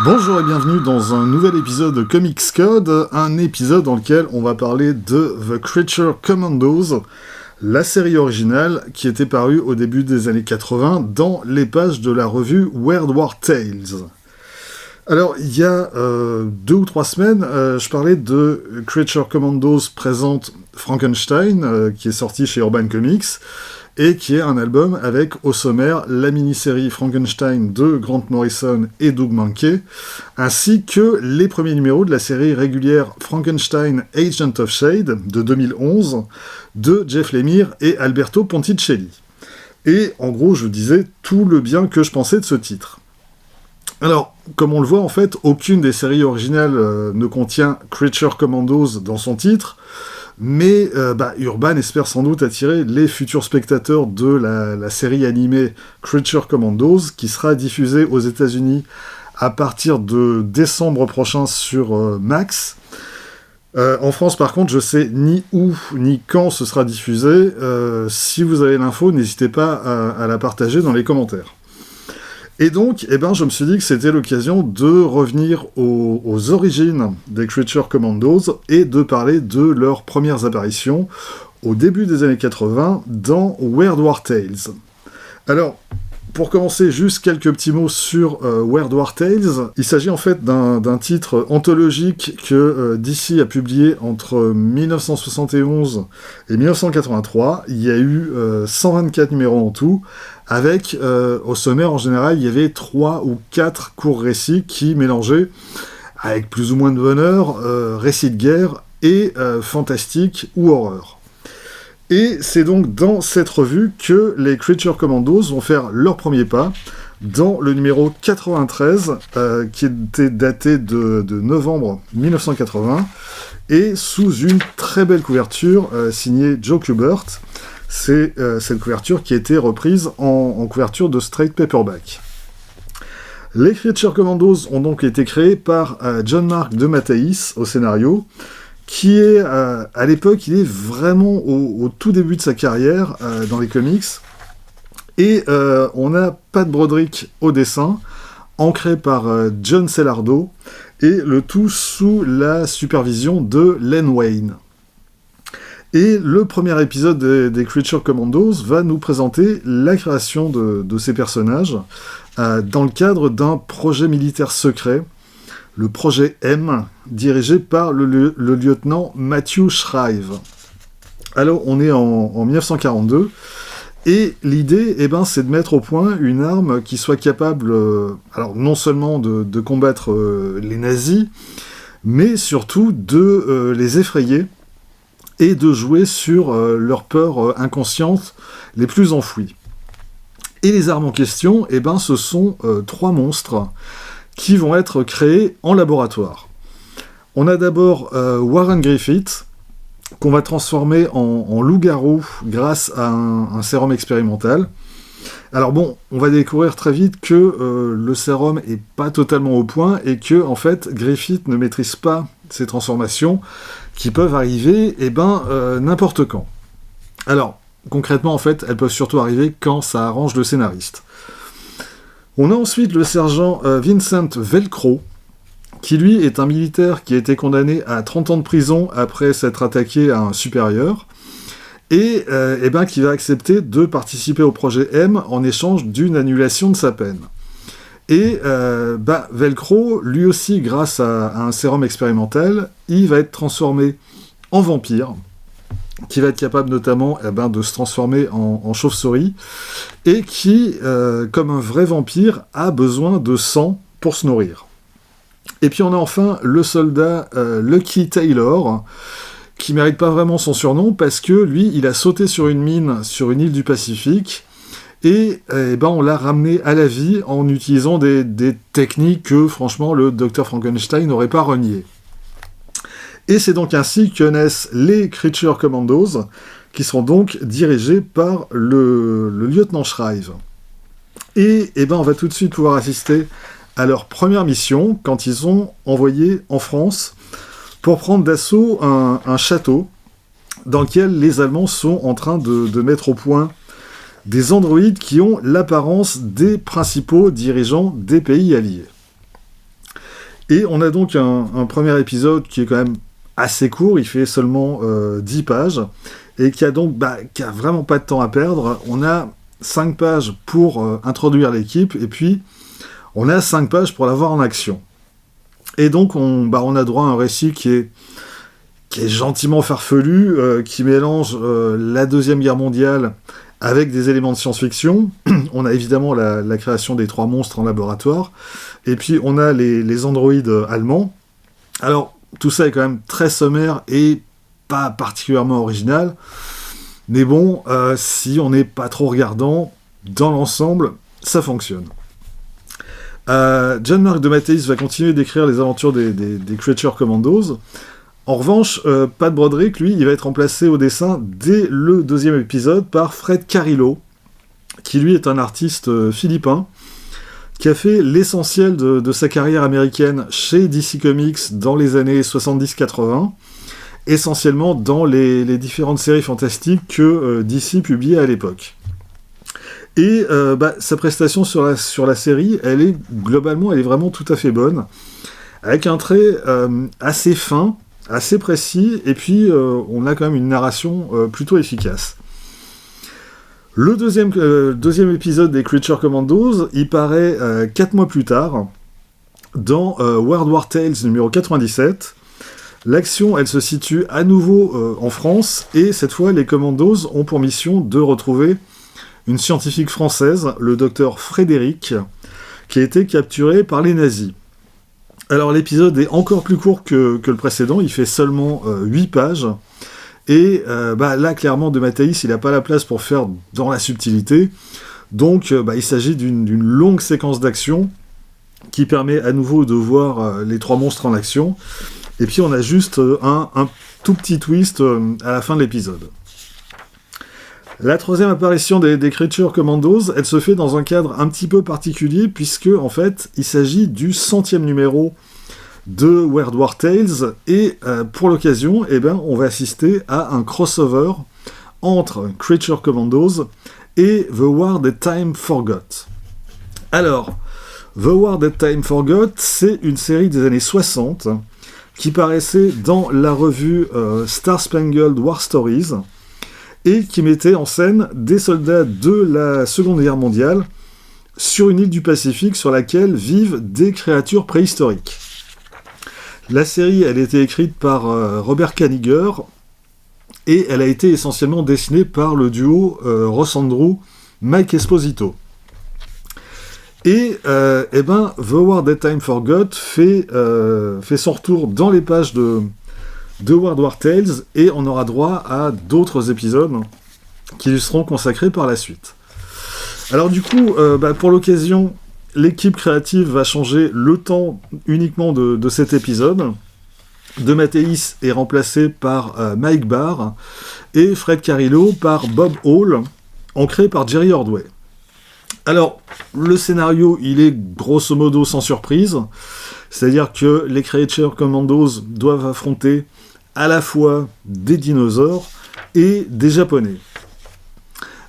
Bonjour et bienvenue dans un nouvel épisode de Comics Code, un épisode dans lequel on va parler de The Creature Commandos, la série originale qui était parue au début des années 80 dans les pages de la revue Weird War Tales. Alors, il y a 2 ou 3 semaines, je parlais de Creature Commandos présente Frankenstein, qui est sorti chez Urban Comics, et qui est un album avec, au sommaire, la mini-série Frankenstein de Grant Morrison et Doug Mahnke, ainsi que les premiers numéros de la série régulière Frankenstein Agent of Shade de 2011, de Jeff Lemire et Alberto Ponticelli. Et, en gros, je vous disais tout le bien que je pensais de ce titre. Alors, comme on le voit, en fait, aucune des séries originales ne contient Creature Commandos dans son titre, mais Urban espère sans doute attirer les futurs spectateurs de la série animée Creature Commandos, qui sera diffusée aux États-Unis à partir de décembre prochain sur Max. En France, par contre, je sais ni où ni quand ce sera diffusé. Si vous avez l'info, n'hésitez pas à la partager dans les commentaires. Et donc, je me suis dit que c'était l'occasion de revenir aux origines des Creature Commandos et de parler de leurs premières apparitions au début des années 80 dans Weird War Tales. Alors, pour commencer, juste quelques petits mots sur Weird War Tales. Il s'agit en fait d'un titre anthologique que DC a publié entre 1971 et 1983. Il y a eu 124 numéros en tout, avec, au sommaire en général, il y avait 3 ou 4 courts récits qui mélangeaient, avec plus ou moins de bonheur, récits de guerre et fantastique ou horreur. Et c'est donc dans cette revue que les Creature Commandos vont faire leur premier pas dans le numéro 93, qui était daté de novembre 1980, et sous une très belle couverture signée Joe Kubert. C'est cette couverture qui a été reprise en couverture de straight paperback. Les Creature Commandos ont donc été créés par John Mark de Mattéis au scénario, qui est, à l'époque, il est vraiment au tout début de sa carrière dans les comics, et on a Pat Broderick au dessin, ancré par John Celardo, et le tout sous la supervision de Len Wein. Et le premier épisode des Creature Commandos va nous présenter la création de ces personnages dans le cadre d'un projet militaire secret, le projet M, dirigé par le lieutenant Matthew Shrive. Alors, on est en 1942, et l'idée, c'est de mettre au point une arme qui soit capable, alors non seulement de combattre les nazis, mais surtout de les effrayer, et de jouer sur leurs peurs inconscientes les plus enfouies. Et les armes en question, ce sont 3 monstres, qui vont être créés en laboratoire. On a d'abord Warren Griffith, qu'on va transformer en loup-garou grâce à un sérum expérimental. Alors bon, on va découvrir très vite que le sérum est pas totalement au point, et que, en fait, Griffith ne maîtrise pas ces transformations, qui peuvent arriver, n'importe quand. Alors, concrètement, en fait, elles peuvent surtout arriver quand ça arrange le scénariste. On a ensuite le sergent Vincent Velcro, qui lui est un militaire qui a été condamné à 30 ans de prison après s'être attaqué à un supérieur, et qui va accepter de participer au projet M en échange d'une annulation de sa peine. Et Velcro, lui aussi, grâce à un sérum expérimental, il va être transformé en vampire, qui va être capable notamment de se transformer en chauve-souris, et qui, comme un vrai vampire, a besoin de sang pour se nourrir. Et puis on a enfin le soldat Lucky Taylor, qui mérite pas vraiment son surnom, parce que lui, il a sauté sur une mine sur une île du Pacifique, et on l'a ramené à la vie en utilisant des techniques que, franchement, le Dr Frankenstein n'aurait pas reniées. Et c'est donc ainsi que naissent les Creature Commandos, qui seront donc dirigés par le lieutenant Shrive. Et on va tout de suite pouvoir assister à leur première mission, quand ils sont envoyés en France pour prendre d'assaut un château dans lequel les Allemands sont en train de mettre au point des androïdes qui ont l'apparence des principaux dirigeants des pays alliés. Et on a donc un premier épisode qui est quand même assez court, il fait seulement 10 pages, et qui a donc qui a vraiment pas de temps à perdre. On a 5 pages pour introduire l'équipe, et puis on a 5 pages pour la voir en action. Et donc on a droit à un récit qui est gentiment farfelu, qui mélange la Deuxième Guerre mondiale avec des éléments de science-fiction. On a évidemment la création des 3 monstres en laboratoire, et puis on a les androïdes allemands. Alors, tout ça est quand même très sommaire et pas particulièrement original, mais bon, si on n'est pas trop regardant, dans l'ensemble, ça fonctionne. John Mark DeMatteis va continuer d'écrire les aventures des Creature Commandos. En revanche, Pat Broderick, lui, il va être remplacé au dessin dès le 2e épisode par Fred Carillo, qui lui est un artiste philippin, qui a fait l'essentiel de sa carrière américaine chez DC Comics dans les années 70-80, essentiellement dans les différentes séries fantastiques que DC publiait à l'époque. Et sa prestation sur la série, elle est vraiment tout à fait bonne, avec un trait assez fin, assez précis, et puis on a quand même une narration plutôt efficace. Le deuxième épisode des Creature Commandos, il paraît 4 mois plus tard, dans World War Tales numéro 97. L'action, elle se situe à nouveau en France, et cette fois, les Commandos ont pour mission de retrouver une scientifique française, le docteur Frédéric, qui a été capturé par les nazis. Alors l'épisode est encore plus court que le précédent, il fait seulement 8 pages, et là clairement DeMatteis il n'a pas la place pour faire dans la subtilité, donc il s'agit d'une longue séquence d'action qui permet à nouveau de voir les 3 monstres en action, et puis on a juste un tout petit twist à la fin de l'épisode. La 3e apparition des Creature Commandos, elle se fait dans un cadre un petit peu particulier, puisque en fait il s'agit du 100e numéro de World War Tales, et pour l'occasion, on va assister à un crossover entre Creature Commandos et The War That Time Forgot. Alors, The War That Time Forgot, c'est une série des années 60 qui paraissait dans la revue Star Spangled War Stories, et qui mettait en scène des soldats de la Seconde Guerre mondiale sur une île du Pacifique sur laquelle vivent des créatures préhistoriques. La série, elle a été écrite par Robert Kanigher, et elle a été essentiellement dessinée par le duo Ross Andru, Mike Esposito. Et The War That Time Forgot fait son retour dans les pages de World War Tales, et on aura droit à d'autres épisodes qui lui seront consacrés par la suite. Alors du coup, pour l'occasion, l'équipe créative va changer le temps uniquement de cet épisode. DeMatteis est remplacé par Mike Barr, et Fred Carillo par Bob Hall, ancré par Jerry Ordway. Alors, le scénario, il est grosso modo sans surprise, c'est-à-dire que les Creature Commandos doivent affronter à la fois des dinosaures et des Japonais.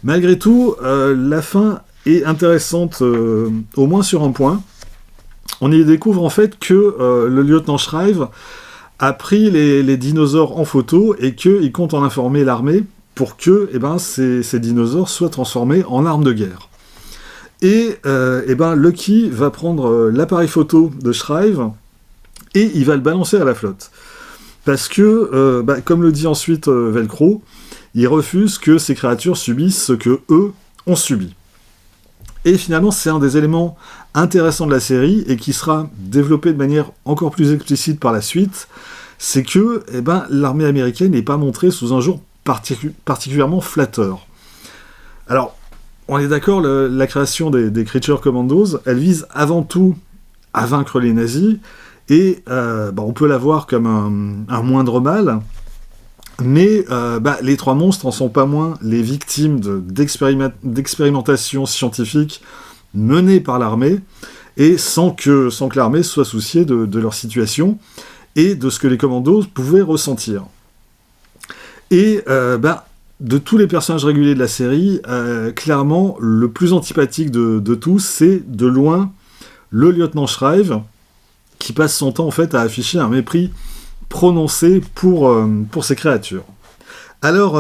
Malgré tout, la fin est intéressante, au moins sur un point. On y découvre en fait que le lieutenant Shrive a pris les dinosaures en photo, et qu'il compte en informer l'armée pour que ces dinosaures soient transformés en armes de guerre. Et Lucky va prendre l'appareil photo de Shrive et il va le balancer à la flotte. Parce que, comme le dit ensuite Velcro, il refuse que ces créatures subissent ce que eux ont subi. Et finalement, c'est un des éléments intéressants de la série, et qui sera développé de manière encore plus explicite par la suite, c'est que l'armée américaine n'est pas montrée sous un jour particulièrement flatteur. Alors, on est d'accord, la création des Creature Commandos, elle vise avant tout à vaincre les nazis, et on peut la voir comme un moindre mal, mais les 3 monstres en sont pas moins les victimes d'expérimentations scientifiques menées par l'armée, et sans que l'armée soit souciée de leur situation et de ce que les commandos pouvaient ressentir. Et de tous les personnages réguliers de la série, clairement, le plus antipathique de tous, c'est de loin le lieutenant Shrive, qui passe son temps en fait à afficher un mépris prononcé pour ces créatures. Alors,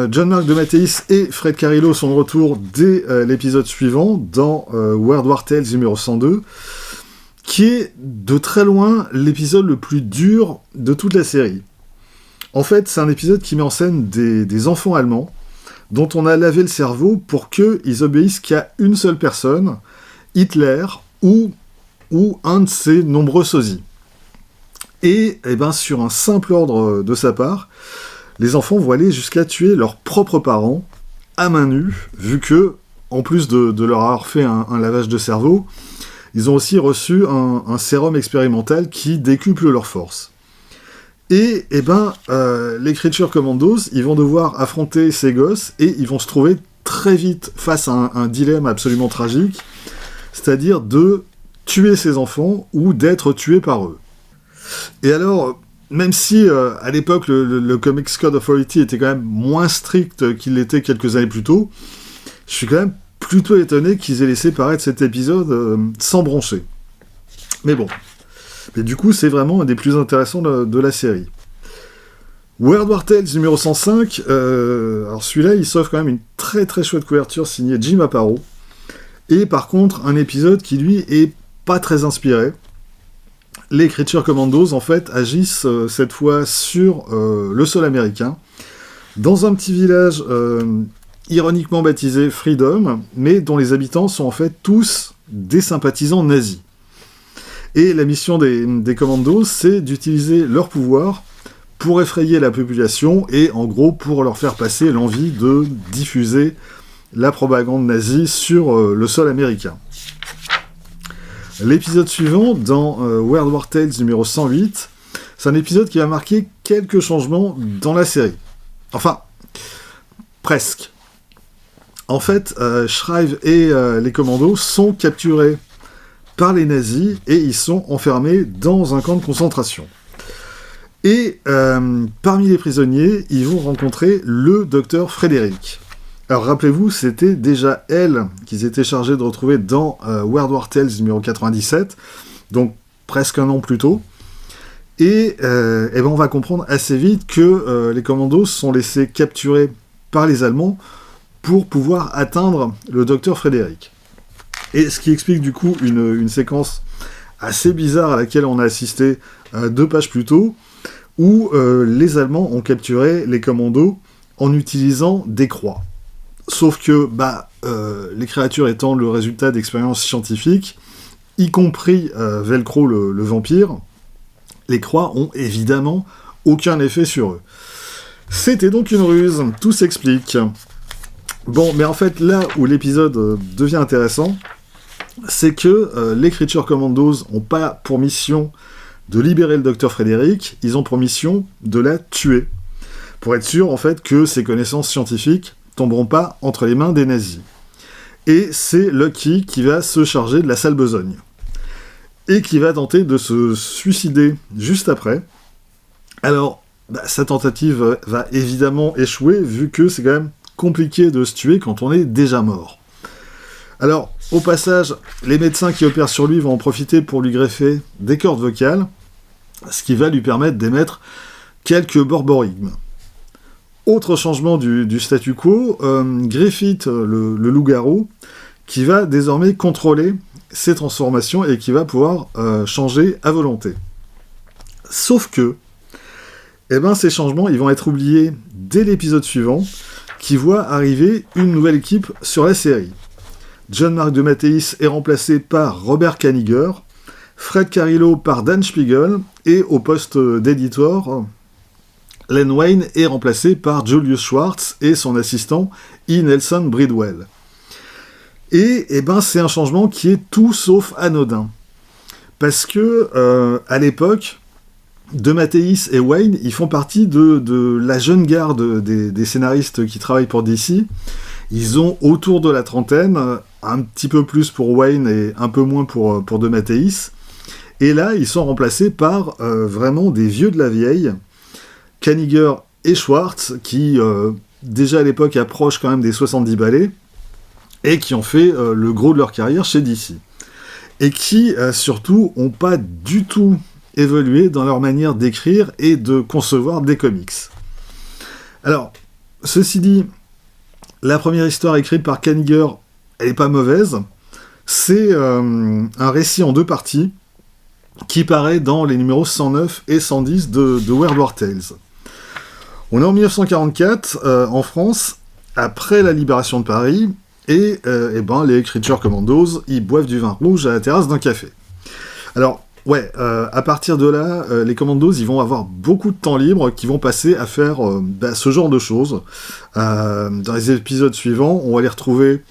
John Mark DeMatteis et Fred Carrillo sont de retour dès l'épisode suivant, dans World War Tales numéro 102, qui est de très loin l'épisode le plus dur de toute la série. En fait, c'est un épisode qui met en scène des enfants allemands, dont on a lavé le cerveau pour qu'ils obéissent qu'à une seule personne, Hitler ou un de ses nombreux sosies. Et sur un simple ordre de sa part, les enfants vont aller jusqu'à tuer leurs propres parents à main nue, vu que, en plus de leur avoir fait un lavage de cerveau, ils ont aussi reçu un sérum expérimental qui décuple leur force. Et les Creature Commandos, ils vont devoir affronter ces gosses, et ils vont se trouver très vite face à un dilemme absolument tragique, c'est-à-dire de tuer ces enfants ou d'être tués par eux. Et alors, même si à l'époque le Comics Code Authority était quand même moins strict qu'il l'était quelques années plus tôt, je suis quand même plutôt étonné qu'ils aient laissé paraître cet épisode sans broncher. Mais bon. Mais du coup, c'est vraiment un des plus intéressants de la série. World War Tales numéro 105, alors celui-là, il s'offre quand même une très très chouette couverture signée Jim Aparo. Et par contre, un épisode qui, lui, est pas très inspiré. Les Creature Commandos, en fait, agissent cette fois sur le sol américain, dans un petit village ironiquement baptisé Freedom, mais dont les habitants sont en fait tous des sympathisants nazis. Et la mission des Commandos, c'est d'utiliser leur pouvoir pour effrayer la population et, en gros, pour leur faire passer l'envie de diffuser la propagande nazie sur le sol américain. L'épisode suivant, dans World War Tales numéro 108, c'est un épisode qui va marquer quelques changements dans la série. Enfin, presque. En fait, Shrive et les commandos sont capturés par les nazis et ils sont enfermés dans un camp de concentration. Et parmi les prisonniers, ils vont rencontrer le docteur Frédéric. Alors rappelez-vous, c'était déjà elle qu'ils étaient chargés de retrouver dans World War Tales numéro 97, donc presque un an plus tôt. Et on va comprendre assez vite que les commandos sont laissés capturer par les Allemands pour pouvoir atteindre le docteur Frédéric. Et ce qui explique du coup une séquence assez bizarre à laquelle on a assisté 2 pages plus tôt, où les Allemands ont capturé les commandos en utilisant des croix. Sauf que les créatures étant le résultat d'expériences scientifiques, y compris Velcro le vampire, les croix ont évidemment aucun effet sur eux. C'était donc une ruse, tout s'explique. Bon, mais en fait, là où l'épisode devient intéressant, c'est que les Creature Commandos n'ont pas pour mission de libérer le docteur Frédéric, ils ont pour mission de la tuer. Pour être sûr, en fait, que ses connaissances scientifiques tomberont pas entre les mains des nazis. Et c'est Lucky qui va se charger de la sale besogne. Et qui va tenter de se suicider juste après. Alors, sa tentative va évidemment échouer, vu que c'est quand même compliqué de se tuer quand on est déjà mort. Alors, au passage, les médecins qui opèrent sur lui vont en profiter pour lui greffer des cordes vocales, ce qui va lui permettre d'émettre quelques borborigmes. Autre changement du statu quo, Griffith, le loup-garou, qui va désormais contrôler ses transformations et qui va pouvoir changer à volonté. Sauf que, ces changements, ils vont être oubliés dès l'épisode suivant, qui voit arriver une nouvelle équipe sur la série. John Mark DeMatteis est remplacé par Robert Kanigher, Fred Carrillo par Dan Spiegel, et au poste d'éditeur, Len Wein est remplacé par Julius Schwartz et son assistant E. Nelson Bridwell. Et c'est un changement qui est tout sauf anodin. Parce que, à l'époque, DeMatteis et Wayne, ils font partie de la jeune garde des scénaristes qui travaillent pour DC. Ils ont autour de la trentaine, un petit peu plus pour Wayne et un peu moins pour DeMatteis. Et là, ils sont remplacés par vraiment des vieux de la vieille, Kanigher et Schwartz, qui déjà à l'époque approchent quand même des 70 balais, et qui ont fait le gros de leur carrière chez DC. et qui, surtout, n'ont pas du tout évolué dans leur manière d'écrire et de concevoir des comics. Alors, ceci dit, la première histoire écrite par Kanigher, elle n'est pas mauvaise. C'est un récit en 2 parties qui paraît dans les numéros 109 et 110 de Weird War Tales. On est en 1944, en France, après la libération de Paris, et les Creature Commandos, ils boivent du vin rouge à la terrasse d'un café. Alors, à partir de là, les Commandos, ils vont avoir beaucoup de temps libre qui vont passer à faire ce genre de choses. Dans les épisodes suivants, on va les retrouver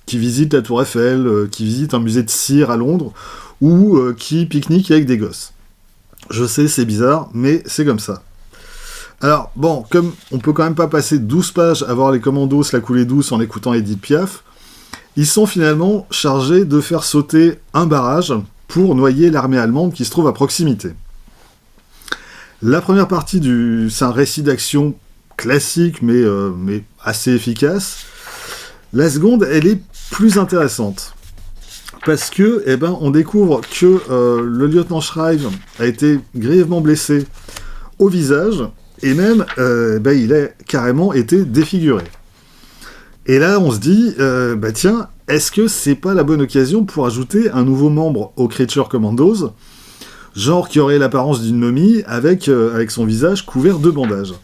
qui visitent la Tour Eiffel, qui visitent un musée de cire à Londres, ou qui pique-niquent avec des gosses. Je sais, c'est bizarre, mais c'est comme ça. Alors, bon, comme on peut quand même pas passer 12 pages à voir les Commandos la couler douce en écoutant Edith Piaf, ils sont finalement chargés de faire sauter un barrage pour noyer l'armée allemande qui se trouve à proximité. La première partie c'est un récit d'action classique, mais assez efficace. La seconde, elle est plus intéressante. Parce que, on découvre que le lieutenant Shrive a été grièvement blessé au visage, et même, il a carrément été défiguré. Et là, on se dit, tiens, est-ce que c'est pas la bonne occasion pour ajouter un nouveau membre aux Creature Commandos, genre qui aurait l'apparence d'une momie, avec son visage couvert de bandages.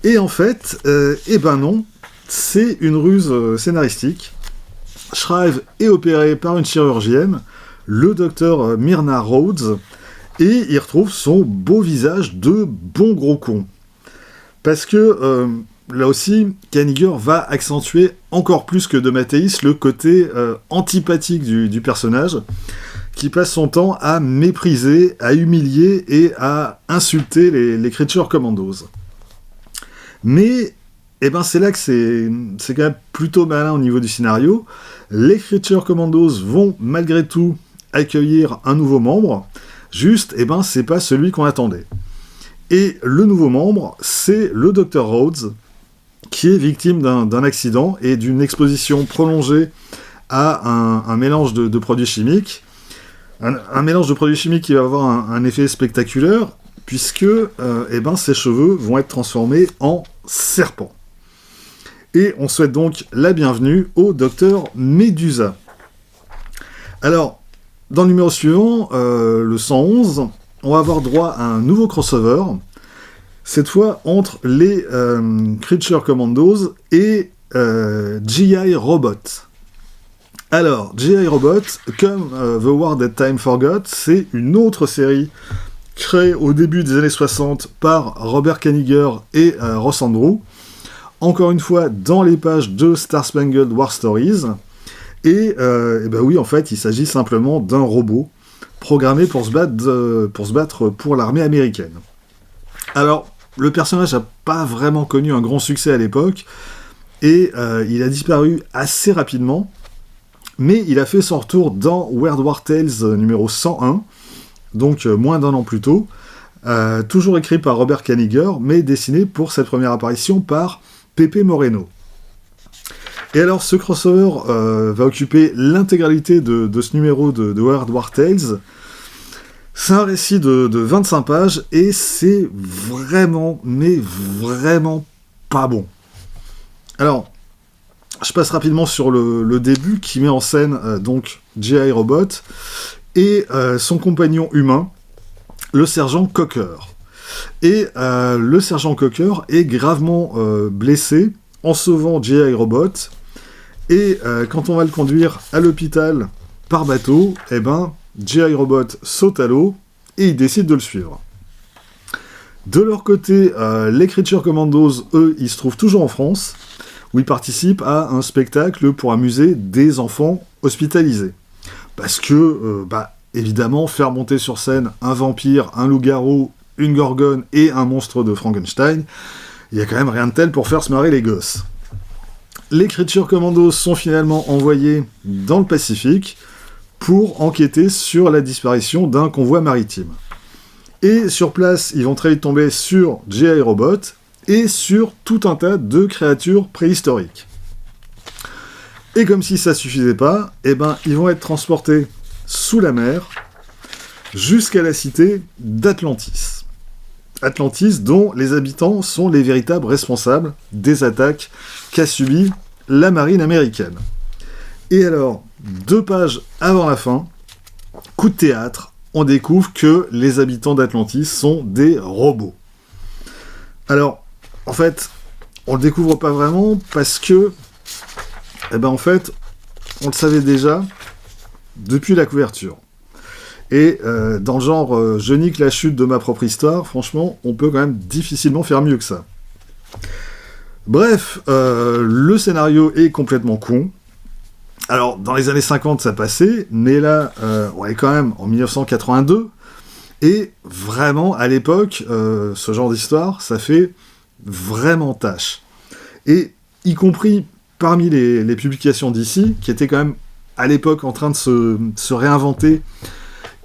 Et en fait, non, c'est une ruse scénaristique. Shrive est opéré par une chirurgienne, le docteur Myrna Rhodes, et il retrouve son beau visage de bon gros con. Parce que, là aussi, Kanigher va accentuer encore plus que de Mathéis le côté antipathique du personnage, qui passe son temps à mépriser, à humilier et à insulter les Creature Commandos. Mais c'est là que c'est quand même plutôt malin au niveau du scénario. Les Creature Commandos vont malgré tout accueillir un nouveau membre, juste, c'est pas celui qu'on attendait. Et le nouveau membre, c'est le Dr. Rhodes, qui est victime d'un accident et d'une exposition prolongée à un mélange de produits chimiques. Un mélange de produits chimiques qui va avoir un effet spectaculaire, puisque ses cheveux vont être transformés en serpents. Et on souhaite donc la bienvenue au docteur Medusa. Alors, dans le numéro suivant, le 111, on va avoir droit à un nouveau crossover, cette fois entre les Creature Commandos et G.I. Robot. Alors, G.I. Robot, comme The War That Time Forgot, c'est une autre série créée au début des années 60 par Robert Kanigher et Ross Andru, encore une fois dans les pages de Star Spangled War Stories, et oui, en fait, il s'agit simplement d'un robot programmé pour se battre pour l'armée américaine. Alors, le personnage n'a pas vraiment connu un grand succès à l'époque, et il a disparu assez rapidement, mais il a fait son retour dans Weird War Tales numéro 101, donc moins d'un an plus tôt, toujours écrit par Robert Kanigher, mais dessiné pour cette première apparition par Pepe Moreno. Et alors, ce crossover va occuper l'intégralité de ce numéro de Weird War Tales. C'est un récit de 25 pages, et c'est vraiment, mais vraiment pas bon. Alors, je passe rapidement sur le début, qui met en scène donc G.I. Robot et son compagnon humain, le sergent Cocker. Et le sergent Cocker est gravement blessé en sauvant G.I. Robot, et quand on va le conduire à l'hôpital par bateau, G.I. Robot saute à l'eau et il décide de le suivre. De leur côté, les Creature Commandos, eux, ils se trouvent toujours en France, où ils participent à un spectacle pour amuser des enfants hospitalisés. Parce que, évidemment, faire monter sur scène un vampire, un loup-garou, une gorgone et un monstre de Frankenstein, il y a quand même rien de tel pour faire se marrer les gosses. Les Creature Commandos sont finalement envoyés dans le Pacifique pour enquêter sur la disparition d'un convoi maritime. Et sur place, ils vont très vite tomber sur G.I. Robot et sur tout un tas de créatures préhistoriques. Et comme si ça suffisait pas, ils vont être transportés sous la mer, jusqu'à la cité d'Atlantis. Atlantis, dont les habitants sont les véritables responsables des attaques qu'a subies la marine américaine. Et alors, 2 pages avant la fin, coup de théâtre, on découvre que les habitants d'Atlantis sont des robots. Alors, en fait, on le découvre pas vraiment parce que, en fait, on le savait déjà depuis la couverture. Et dans le genre je nique la chute de ma propre histoire, franchement, on peut quand même difficilement faire mieux que ça. Bref, le scénario est complètement con. Alors, dans les années 50, ça passait, mais là, on est quand même en 1982, et vraiment, à l'époque, ce genre d'histoire, ça fait vraiment tâche. Et y compris parmi les publications d'ici, qui étaient quand même, à l'époque, en train de se réinventer,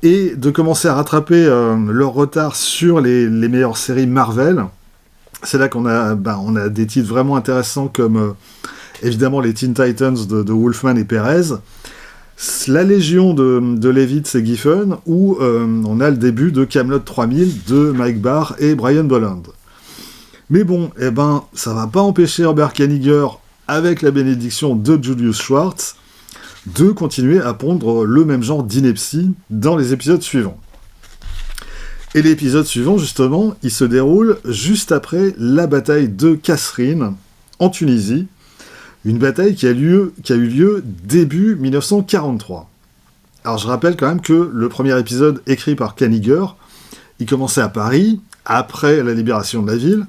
et de commencer à rattraper leur retard sur les meilleures séries Marvel. C'est là qu'on a, on a des titres vraiment intéressants comme évidemment les Teen Titans de Wolfman et Perez, la Légion de Levitz et Giffen, où on a le début de Camelot 3000 de Mike Barr et Brian Bolland. Mais bon, ça va pas empêcher Herbert Kaniger, avec la bénédiction de Julius Schwartz, de continuer à pondre le même genre d'ineptie dans les épisodes suivants. Et l'épisode suivant, justement, il se déroule juste après la bataille de Kasserine, en Tunisie, une bataille qui a eu lieu début 1943. Alors je rappelle quand même que le premier épisode écrit par Kaniger, il commençait à Paris, après la libération de la ville,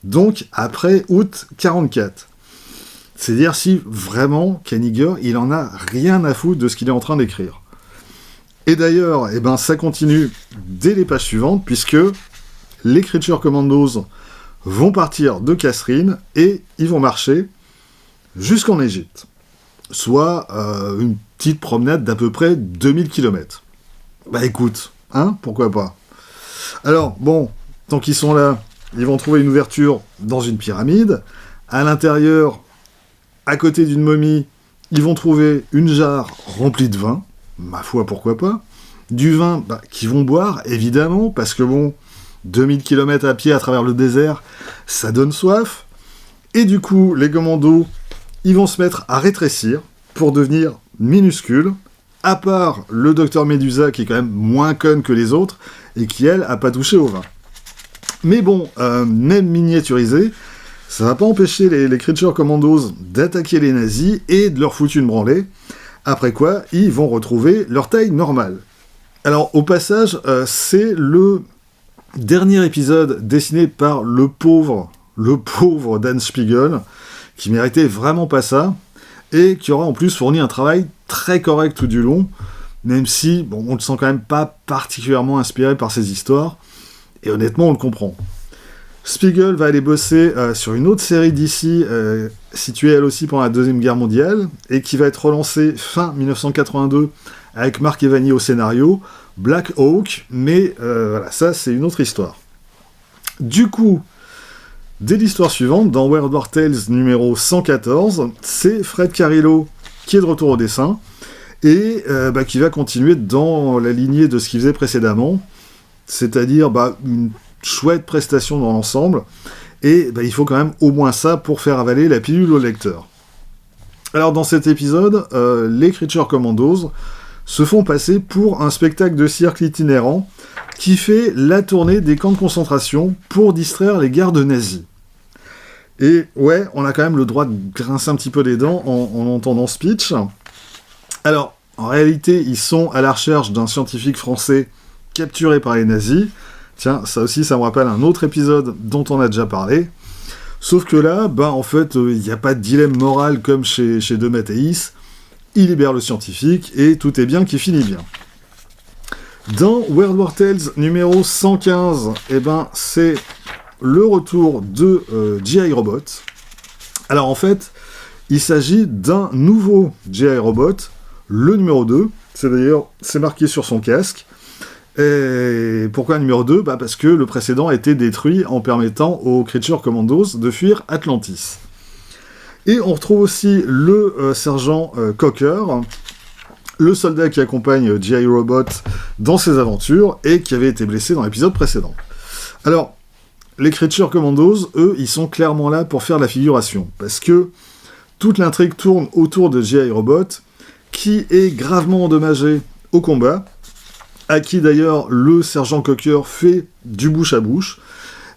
donc après août 1944. C'est dire si vraiment Kaniger, il en a rien à foutre de ce qu'il est en train d'écrire. Et d'ailleurs, ça continue dès les pages suivantes, puisque les Creature Commandos vont partir de Kasserine et ils vont marcher jusqu'en Égypte. Soit une petite promenade d'à peu près 2000 km. Écoute, pourquoi pas. Alors, bon, tant qu'ils sont là, ils vont trouver une ouverture dans une pyramide. À l'intérieur, à côté d'une momie, ils vont trouver une jarre remplie de vin. Ma foi, pourquoi pas. Du vin qu'ils vont boire, évidemment, parce que 2000 km à pied à travers le désert, ça donne soif. Et du coup, les commandos, ils vont se mettre à rétrécir pour devenir minuscules, à part le docteur Medusa, qui est quand même moins conne que les autres, et qui, elle, a pas touché au vin. Mais bon, même miniaturisé, ça va pas empêcher les Creature Commandos d'attaquer les nazis et de leur foutre une branlée, après quoi, ils vont retrouver leur taille normale. Alors, au passage, c'est le dernier épisode dessiné par le pauvre Dan Spiegel, qui méritait vraiment pas ça, et qui aura en plus fourni un travail très correct tout du long, même si, on ne le sent quand même pas particulièrement inspiré par ces histoires, et honnêtement, on le comprend. Spiegel va aller bosser sur une autre série d'ici, située elle aussi pendant la Deuxième Guerre mondiale, et qui va être relancée fin 1982 avec Mark Evany au scénario, Black Hawk, mais voilà, ça c'est une autre histoire. Du coup, dès l'histoire suivante, dans World War Tales numéro 114, c'est Fred Carillo qui est de retour au dessin, et qui va continuer dans la lignée de ce qu'il faisait précédemment, c'est-à-dire une chouette prestation dans l'ensemble, et il faut quand même au moins ça pour faire avaler la pilule au lecteur. Alors dans cet épisode, les Creature Commandos se font passer pour un spectacle de cirque itinérant qui fait la tournée des camps de concentration pour distraire les gardes nazis. Et ouais, on a quand même le droit de grincer un petit peu les dents en entendant ce speech. Alors, en réalité, ils sont à la recherche d'un scientifique français capturé par les nazis. Tiens, ça aussi, ça me rappelle un autre épisode dont on a déjà parlé. Sauf que là, en fait, il n'y a pas de dilemme moral comme chez De Matteis. Il libère le scientifique et tout est bien qui finit bien. Dans World War Tales numéro 115, c'est le retour de G.I. Robot. Alors en fait, il s'agit d'un nouveau G.I. Robot, le numéro 2. C'est marqué sur son casque. Et pourquoi numéro 2 ? Parce que le précédent a été détruit en permettant aux Creature Commandos de fuir Atlantis. Et on retrouve aussi le sergent Cocker, le soldat qui accompagne G.I. Robot dans ses aventures et qui avait été blessé dans l'épisode précédent. Alors, les Creature Commandos, eux, ils sont clairement là pour faire la figuration, parce que toute l'intrigue tourne autour de G.I. Robot, qui est gravement endommagé au combat, à qui d'ailleurs le sergent Cocker fait du bouche à bouche,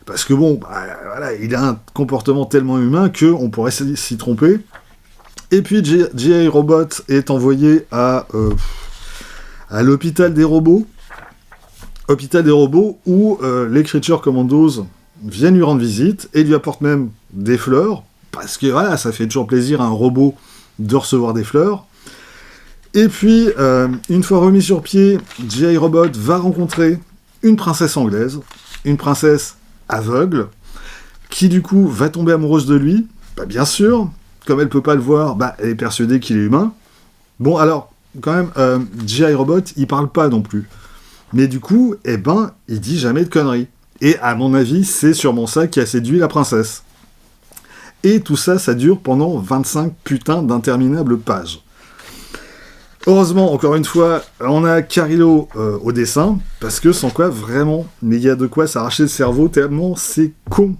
parce que bon, voilà, il a un comportement tellement humain qu'on pourrait s'y tromper. Et puis G.I. Robot est envoyé à l'hôpital des robots, où les Creature Commandos viennent lui rendre visite et lui apportent même des fleurs, parce que voilà, ça fait toujours plaisir à un robot de recevoir des fleurs. Et puis, une fois remis sur pied, G.I. Robot va rencontrer une princesse anglaise, une princesse aveugle, qui du coup va tomber amoureuse de lui. Bah, bien sûr, comme elle peut pas le voir, elle est persuadée qu'il est humain. Bon, alors, quand même, G.I. Robot, il parle pas non plus. Mais du coup, il dit jamais de conneries. Et à mon avis, c'est sûrement ça qui a séduit la princesse. Et tout ça, ça dure pendant 25 putains d'interminables pages. Heureusement, encore une fois, on a Carrillo au dessin, parce que sans quoi, vraiment, mais il y a de quoi s'arracher le cerveau, tellement c'est con.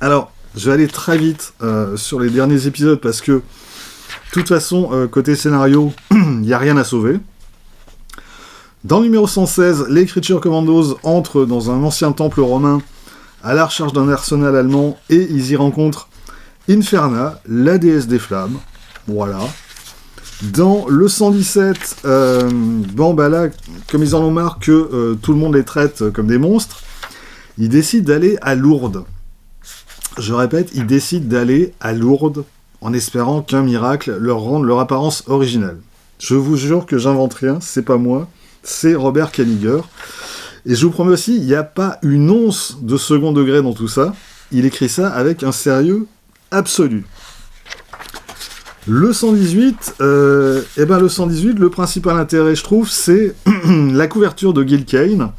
Alors, je vais aller très vite sur les derniers épisodes, parce que, de toute façon, côté scénario, il n'y a rien à sauver. Dans le numéro 116, les Creature Commandos entrent dans un ancien temple romain à la recherche d'un arsenal allemand, et ils y rencontrent Inferna, la déesse des flammes. Voilà. Dans le 117, là, comme ils en ont marre que tout le monde les traite comme des monstres, ils décident d'aller à Lourdes. Je répète, ils décident d'aller à Lourdes en espérant qu'un miracle leur rende leur apparence originale. Je vous jure que j'invente rien, c'est pas moi, c'est Robert Kanigher. Et je vous promets aussi, il n'y a pas une once de second degré dans tout ça. Il écrit ça avec un sérieux absolu. Le 118, le principal intérêt, je trouve, c'est la couverture de Gil Kane,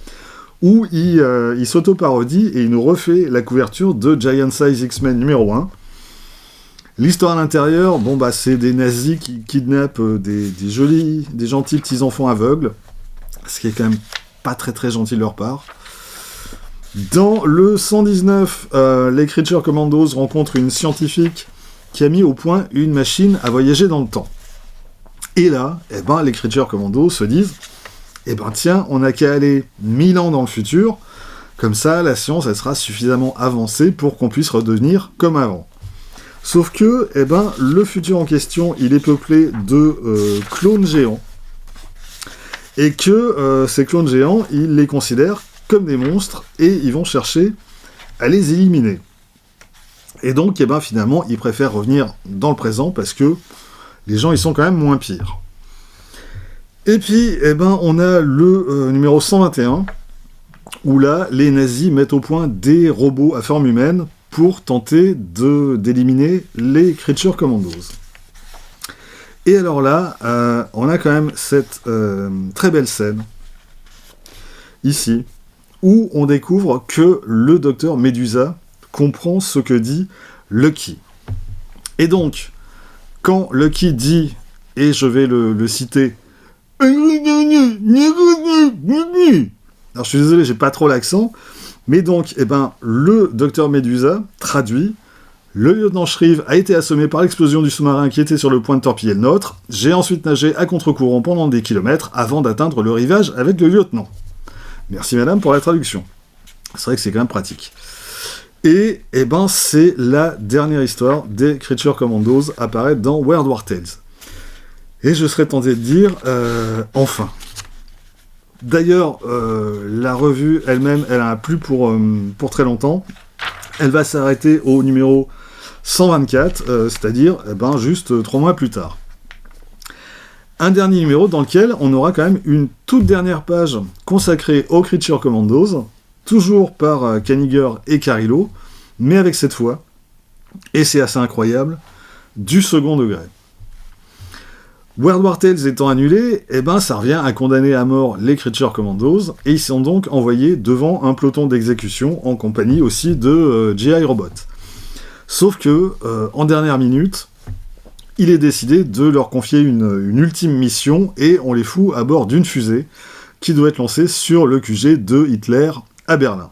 où il s'auto-parodie et il nous refait la couverture de Giant Size X-Men numéro 1. L'histoire à l'intérieur, c'est des nazis qui kidnappent des gentils petits enfants aveugles, ce qui est quand même pas très très gentil de leur part. Dans le 119, les Creature Commandos rencontrent une scientifique qui a mis au point une machine à voyager dans le temps. Et là, les Creature Commandos se disent tiens, on n'a qu'à aller 1000 ans dans le futur, comme ça, la science, elle sera suffisamment avancée pour qu'on puisse redevenir comme avant. Sauf que, le futur en question, il est peuplé de clones géants, et que ces clones géants, ils les considèrent comme des monstres, et ils vont chercher à les éliminer. Et donc, finalement, ils préfèrent revenir dans le présent, parce que les gens, ils sont quand même moins pires. Et puis, on a le numéro 121, où là, les nazis mettent au point des robots à forme humaine pour tenter d'éliminer les Creature Commandos. Et alors là, on a quand même cette très belle scène, ici, où on découvre que le docteur Medusa comprend ce que dit Lucky. Et donc, quand Lucky dit, et je vais le citer, alors je suis désolé, j'ai pas trop l'accent, mais donc, le docteur Medusa traduit: le lieutenant Shrive a été assommé par l'explosion du sous-marin qui était sur le point de torpiller le nôtre. J'ai ensuite nagé à contre-courant pendant des kilomètres avant d'atteindre le rivage avec le lieutenant. Merci madame pour la traduction. C'est vrai que c'est quand même pratique. Et c'est la dernière histoire des Creature Commandos apparaître dans World War Tales. Et je serais tenté de dire, enfin. D'ailleurs, la revue elle-même, elle a plus pour très longtemps. Elle va s'arrêter au numéro 124, c'est-à-dire juste 3 mois plus tard. Un dernier numéro dans lequel on aura quand même une toute dernière page consacrée aux Creature Commandos, toujours par Kanigher et Carrillo, mais avec cette fois, et c'est assez incroyable, du second degré. World War Tales étant annulé, ça revient à condamner à mort les Creature Commandos, et ils sont donc envoyés devant un peloton d'exécution en compagnie aussi de G.I. Robot. Sauf que, en dernière minute, il est décidé de leur confier une ultime mission et on les fout à bord d'une fusée qui doit être lancée sur le QG de Hitler à Berlin.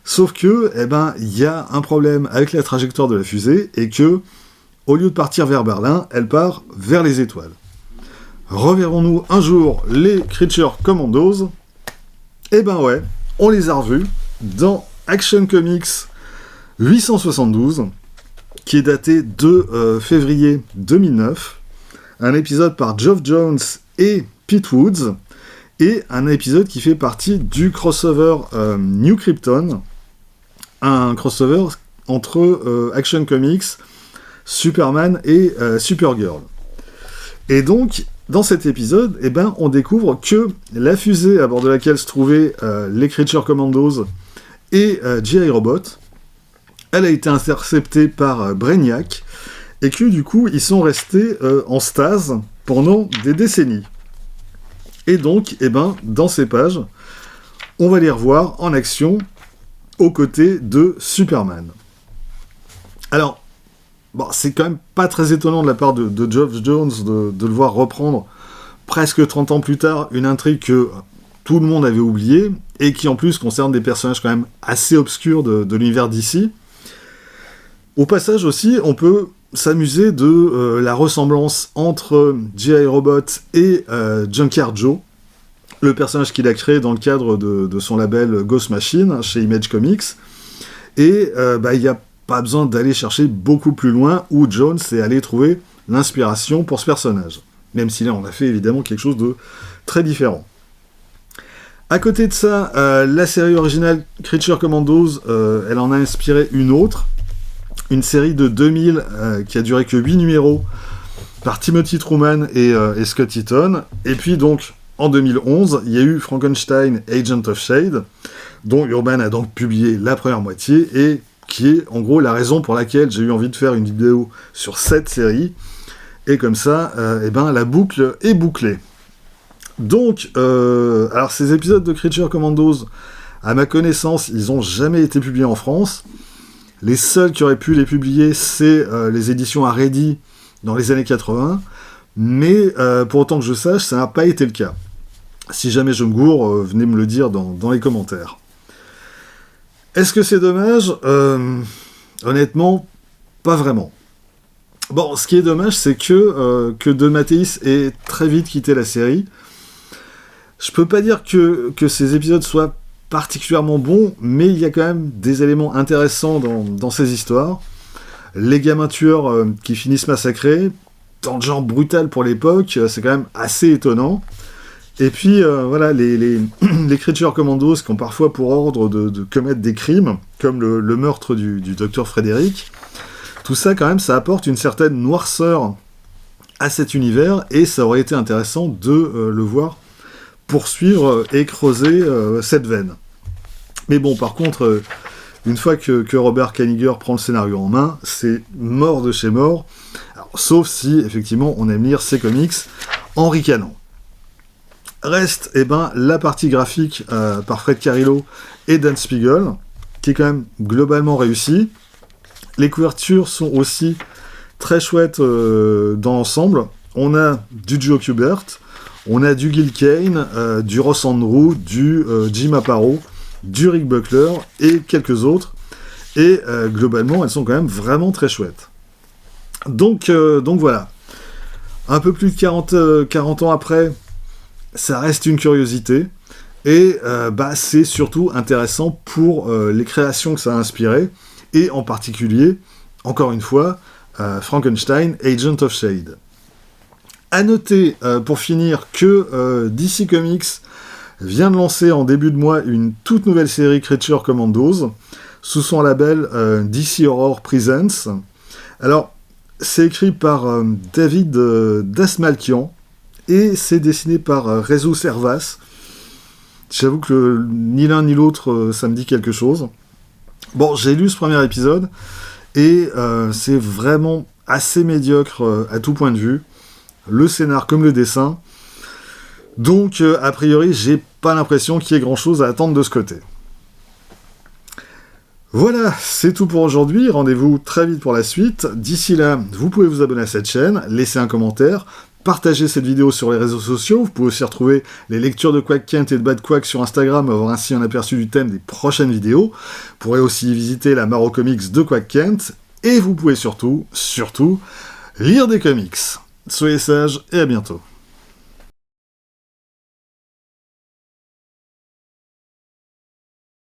Sauf que, il y a un problème avec la trajectoire de la fusée et que, au lieu de partir vers Berlin, elle part vers les étoiles. Reverrons-nous un jour les Creature Commandos? Ouais, on les a revus dans Action Comics 872, qui est daté de février 2009, un épisode par Geoff Jones et Pete Woods, et un épisode qui fait partie du crossover New Krypton, un crossover entre Action Comics, Superman et Supergirl. Et donc, dans cet épisode, on découvre que la fusée à bord de laquelle se trouvaient les Creature Commandos et G.I. Robot, elle a été interceptée par Brainiac, et que du coup, ils sont restés en stase pendant des décennies. Et donc, dans ces pages, on va les revoir en action aux côtés de Superman. Alors, c'est quand même pas très étonnant de la part de Geoff Jones de le voir reprendre presque 30 ans plus tard une intrigue que tout le monde avait oubliée et qui en plus concerne des personnages quand même assez obscurs de l'univers d'ici. Au passage aussi, on peut s'amuser de la ressemblance entre G.I. Robot et Junkyard Joe, le personnage qu'il a créé dans le cadre de son label Ghost Machine chez Image Comics. Et il n'y a pas besoin d'aller chercher beaucoup plus loin où Jones est allé trouver l'inspiration pour ce personnage. Même si là, on a fait évidemment quelque chose de très différent. À côté de ça, la série originale Creature Commandos, elle en a inspiré une autre, une série de 2000 qui a duré que 8 numéros par Timothy Truman et Scott Eaton. Et puis donc, en 2011, il y a eu Frankenstein Agent of Shade, dont Urban a donc publié la première moitié, et qui est en gros la raison pour laquelle j'ai eu envie de faire une vidéo sur cette série. Et comme ça, la boucle est bouclée. Donc, alors ces épisodes de Creature Commandos, à ma connaissance, ils n'ont jamais été publiés en France. Les seuls qui auraient pu les publier, c'est les éditions Haredi dans les années 80. Mais pour autant que je sache, ça n'a pas été le cas. Si jamais je me gourre, venez me le dire dans les commentaires. Est-ce que c'est dommage ? Honnêtement, pas vraiment. Bon, ce qui est dommage, c'est que De Matteis ait très vite quitté la série. Je peux pas dire que ces épisodes soient particulièrement bons, mais il y a quand même des éléments intéressants dans ces histoires. Les gamins tueurs qui finissent massacrés, dans le genre brutal pour l'époque, c'est quand même assez étonnant. Et puis, les Creature Commandos qui ont parfois pour ordre de commettre des crimes, comme le meurtre du docteur Frédéric, tout ça, quand même, ça apporte une certaine noirceur à cet univers, et ça aurait été intéressant de le voir poursuivre et creuser cette veine. Mais bon, par contre, une fois que Robert Kanigher prend le scénario en main, c'est mort de chez mort, alors, sauf si, effectivement, on aime lire ses comics en ricanant. Reste, la partie graphique par Fred Carrillo et Dan Spiegel, qui est quand même globalement réussie. Les couvertures sont aussi très chouettes dans l'ensemble. On a du Joe Kubert, on a du Gil Kane, du Ross Andru, du Jim Aparo, du Rick Buckler et quelques autres. Et globalement, elles sont quand même vraiment très chouettes. Donc voilà. Un peu plus de 40 ans après, ça reste une curiosité. Et c'est surtout intéressant pour les créations que ça a inspirées. Et en particulier, encore une fois, Frankenstein, Agent of Shade. À noter, pour finir, que DC Comics vient de lancer en début de mois une toute nouvelle série Creature Commandos, sous son label DC Horror Presents. Alors, c'est écrit par David Dasmalkian, et c'est dessiné par Rezu Servas. J'avoue que ni l'un ni l'autre, ça me dit quelque chose. Bon, j'ai lu ce premier épisode, et c'est vraiment assez médiocre à tout point de vue, le scénar comme le dessin, donc a priori j'ai pas l'impression qu'il y ait grand chose à attendre de ce côté. Voilà, c'est tout pour aujourd'hui, rendez-vous très vite pour la suite. D'ici là, vous pouvez vous abonner à cette chaîne, laisser un commentaire, partager cette vidéo sur les réseaux sociaux, vous pouvez aussi retrouver les lectures de Quack Kent et de Bad Quack sur Instagram, avoir ainsi un aperçu du thème des prochaines vidéos. Vous pourrez aussi visiter la Maro Comics de Quack Kent, et vous pouvez surtout, lire des comics. Soyez sages et à bientôt.